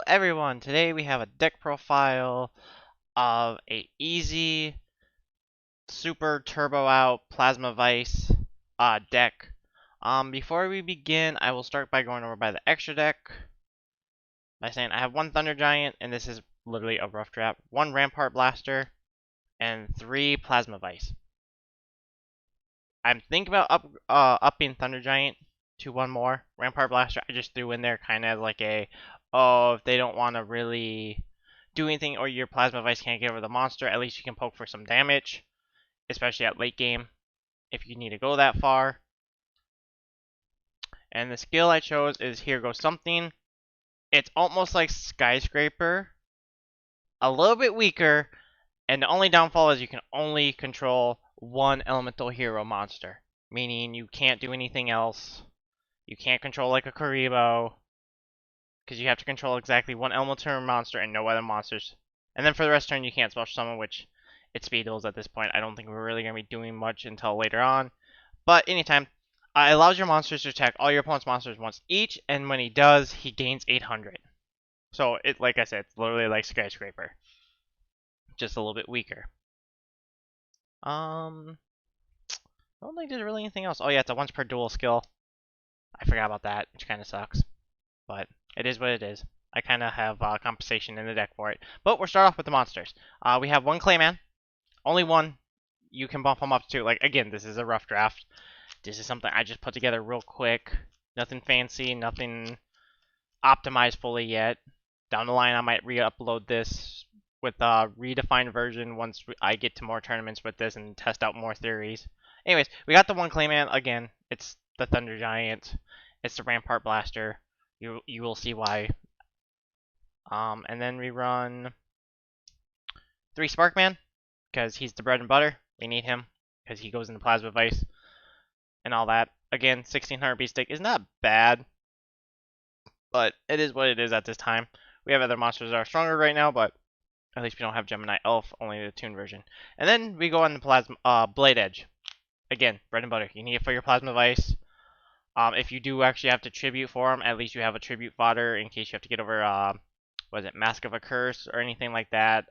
everyone, today we have a deck profile of a easy super turbo out plasma vice deck. Before we begin, I will start by going over by the extra deck by saying I have one Thunder Giant, and this is literally a rough draft, one Rampart Blaster, and 3 Plasma Vice. I'm thinking about upping Thunder Giant to one more. Rampart Blaster I just threw in there kind of like a, oh, if they don't want to really do anything or your Plasma Vice can't get over the monster, at least you can poke for some damage, especially at late game if you need to go that far. And the skill I chose is Here Goes Something. It's almost like Skyscraper, a little bit weaker, and the only downfall is you can only control one elemental hero monster, meaning you can't do anything else. You can't control like a Karibo, because you have to control exactly one elemental monster and no other monsters. And then for the rest of the turn, you can't special summon, which it's speed duels at this point. I don't think we're really going to be doing much until later on. But anytime, it allows your monsters to attack all your opponent's monsters once each, and when he does, he gains 800. So, like I said, it's literally like Skyscraper. Just a little bit weaker. I don't think there's really anything else. Oh yeah, it's a once per duel skill. I forgot about that, which kind of sucks. But it is what it is. I kind of have compensation in the deck for it. But we'll start off with the monsters. We have one Clayman. Only one. You can bump them up to, like, again, this is a rough draft. This is something I just put together real quick. Nothing fancy, nothing optimized fully yet. Down the line, I might re-upload this with a redefined version once I get to more tournaments with this and test out more theories. Anyways, we got the one Clayman. Again, it's the Thunder Giant. It's the Rampart Blaster. You will see why. And then we run 3 Sparkman, because he's the bread and butter. We need him, because he goes into Plasma Vice and all that. Again, 1600 beat stick is not bad, but it is what it is at this time. We have other monsters that are stronger right now, but at least we don't have Gemini Elf, only the Toon version. And then we go on the Plasma Blade Edge. Again, bread and butter. You need it for your Plasma Vice. If you do actually have to tribute for him, at least you have a tribute fodder in case you have to get over, Mask of a Curse or anything like that.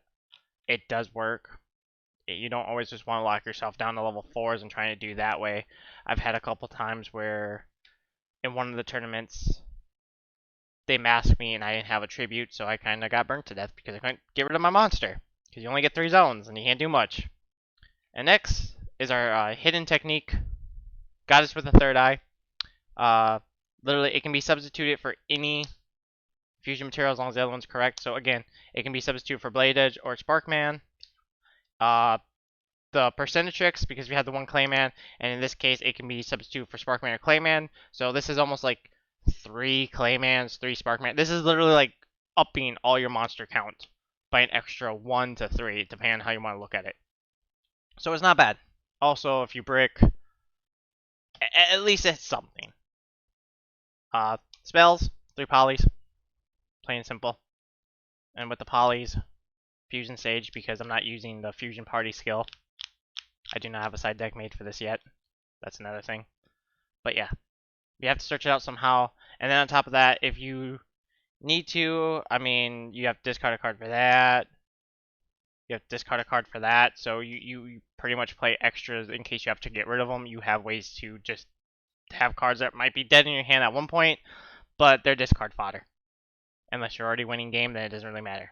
It does work. You don't always just want to lock yourself down to level 4s and trying to do that way. I've had a couple times where in one of the tournaments they masked me and I didn't have a tribute, so I kind of got burnt to death because I couldn't get rid of my monster. Because you only get 3 zones and you can't do much. And next is our hidden technique, Goddess with a Third Eye. Literally, it can be substituted for any fusion material as long as the other one's correct. So again, it can be substituted for Blade Edge or Sparkman. The Percentrix, because we have the one Clayman, and in this case, it can be substituted for Sparkman or Clayman. So this is almost like 3 Claymans, 3 Sparkman. This is literally like upping all your monster count by an extra 1 to 3, depending on how you want to look at it. So it's not bad. Also, if you brick, at least it's something. Spells, 3 polys, plain and simple. And with the polys, Fusion Sage, because I'm not using the Fusion Party skill. I do not have a side deck made for this yet. That's another thing. But yeah, you have to search it out somehow. And then on top of that, if you need to, I mean, you have to discard a card for that. You have to discard a card for that. So you pretty much play extras in case you have to get rid of them. You have ways to just have cards that might be dead in your hand at one point, but they're discard fodder. Unless you're already winning game, then it doesn't really matter.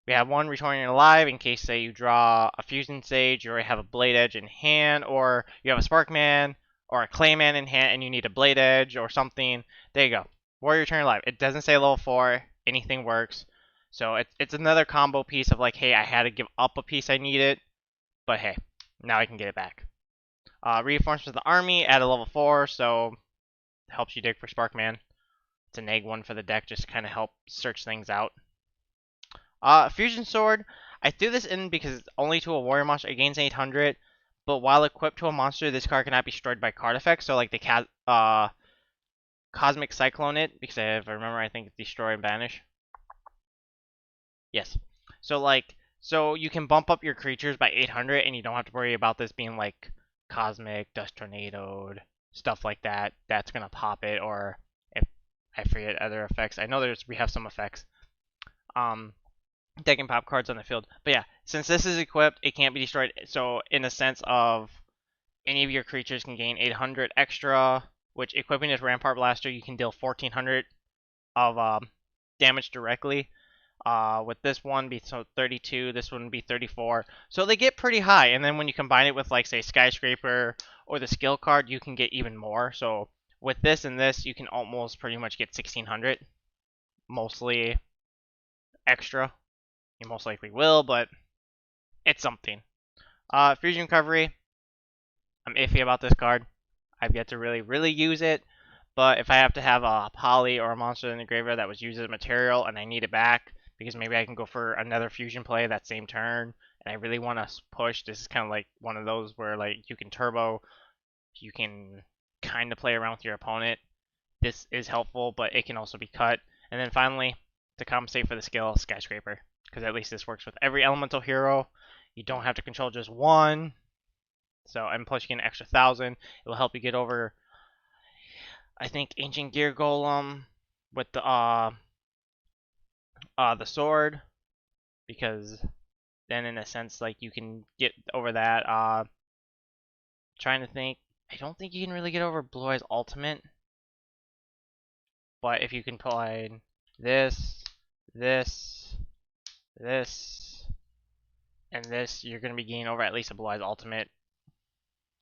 We have one Returning Alive in case, say, you draw a Fusion Sage, you already have a Blade Edge in hand, or you have a Sparkman or a Clayman in hand and you need a Blade Edge or something. There you go. Warrior Returning Alive. It doesn't say level 4. Anything works. So it's another combo piece of like, hey, I had to give up a piece I needed, but hey, now I can get it back. Reinforcements of the Army at a level 4, so it helps you dig for Sparkman. It's a neg 1 for the deck, just to kind of help search things out. Fusion Sword, I threw this in because it's only to a warrior monster. It gains 800, but while equipped to a monster, this card cannot be destroyed by card effects. So like the Cosmic Cyclone it, because if I remember, I think it's Destroy and Banish. Yes. So you can bump up your creatures by 800, and you don't have to worry about this being like Cosmic, Dust Tornadoed, stuff like that. That's gonna pop it, or if I forget other effects. I know we have some effects. Deck and pop cards on the field. But yeah, since this is equipped, it can't be destroyed. So in the sense of any of your creatures can gain 800 extra, which equipping this Rampart Blaster, you can deal 1400 of damage directly. With this one be 32, this one be 34. So they get pretty high, and then when you combine it with like say Skyscraper or the skill card, you can get even more. So with this and this, you can almost pretty much get 1600, mostly extra. You most likely will, but it's something. Fusion Recovery, I'm iffy about this card. I've yet to really use it. But if I have to have a poly or a monster in the graveyard that was used as a material and I need it back because maybe I can go for another fusion play that same turn and I really want to push, this is kind of like one of those where like you can turbo, you can kind of play around with your opponent. This is helpful, but it can also be cut. And then finally, to compensate for the skill, Skyscraper, because at least this works with every elemental hero. You don't have to control just one. So, and plus you get an extra 1,000. It will help you get over, I think, Ancient Gear Golem with the sword, because then in a sense like you can get over that. Trying to think, I don't think you can really get over Blue Eyes Ultimate, but if you can play this, this, this, and this, you're gonna be getting over at least a Blue Eyes Ultimate,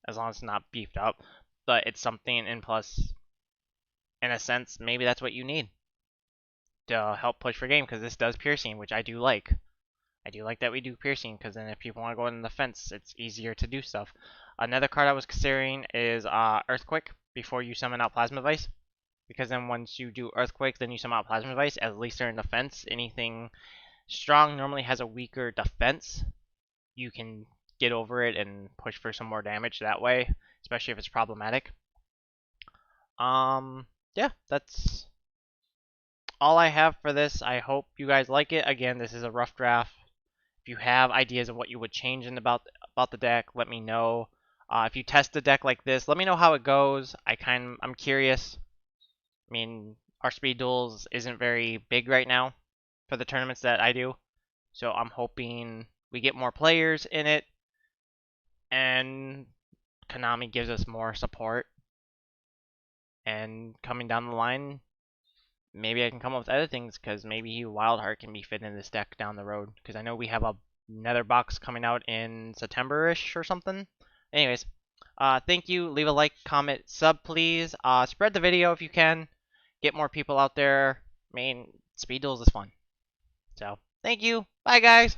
as long as it's not beefed up. But it's something, and plus, in a sense, maybe that's what you need to help push for game, because this does piercing, which I do like. I do like that we do piercing, because then if people want to go in the fence, it's easier to do stuff. Another card I was considering is Earthquake before you summon out Plasma Vice, because then once you do Earthquake, then you summon out Plasma Vice, at least they're in defense. Anything strong normally has a weaker defense. You can get over it and push for some more damage that way, especially if it's problematic. Yeah, that's all I have for this. I hope you guys like it. Again, this is a rough draft. If you have ideas of what you would change in about the deck, let me know. If you test a deck like this, let me know how it goes. I'm curious. I mean, our speed duels isn't very big right now for the tournaments that I do, so I'm hoping we get more players in it, and Konami gives us more support. And coming down the line, maybe I can come up with other things, because maybe Wildheart can be fit in this deck down the road, because I know we have a Nether box coming out in September-ish or something. Anyways, thank you. Leave a like, comment, sub, please. Spread the video if you can. Get more people out there. I mean, Speed Duels is fun. So, thank you. Bye, guys.